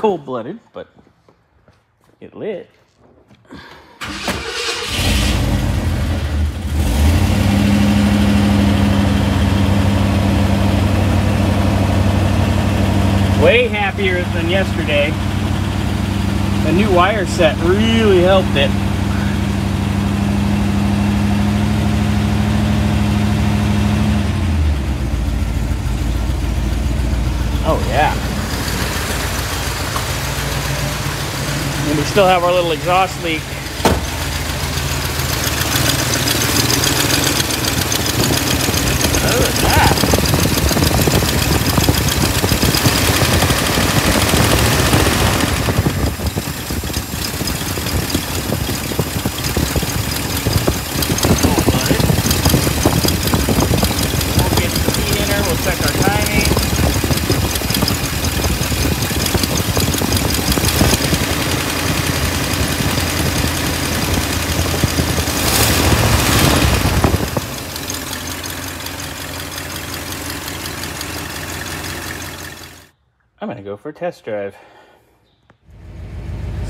cold-blooded, but it lit. Way happier than yesterday. The new wire set really helped it. Oh yeah. And we still have our little exhaust leak. Other than that, we'll get the feed in her, we'll check our timing. I'm gonna go for a test drive.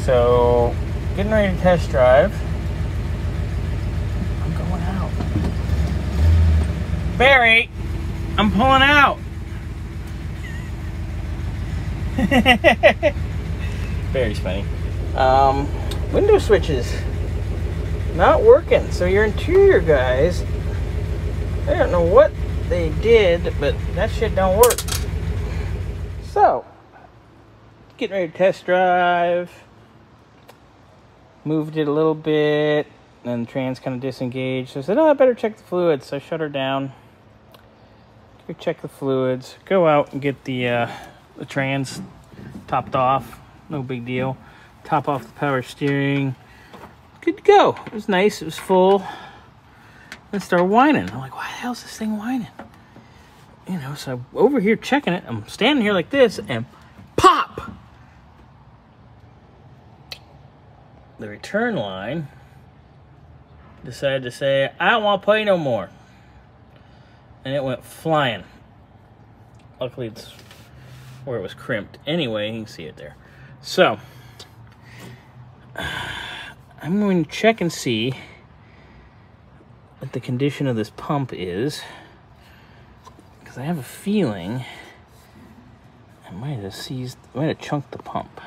So, getting ready to test drive. I'm going out. Barry, I'm pulling out. Barry's funny. Window switches not working. So your interior guys, I don't know what they did, but that shit don't work. So, getting ready to test drive. Moved it a little bit, and the trans kind of disengaged. So I said, oh, I better check the fluids. So I shut her down. Go check the fluids. Go out and get the trans topped off. No big deal. Top off the power steering. Good to go. It was nice. It was full. Then start whining. I'm like, why the hell is this thing whining? You know, so I'm over here checking it. I'm standing here like this, and pop! The return line decided to say, I don't want to play no more. And it went flying. Luckily, it's where it was crimped. Anyway, you can see it there. So, I'm going to check and see what the condition of this pump is. Because I have a feeling I might have chunked the pump.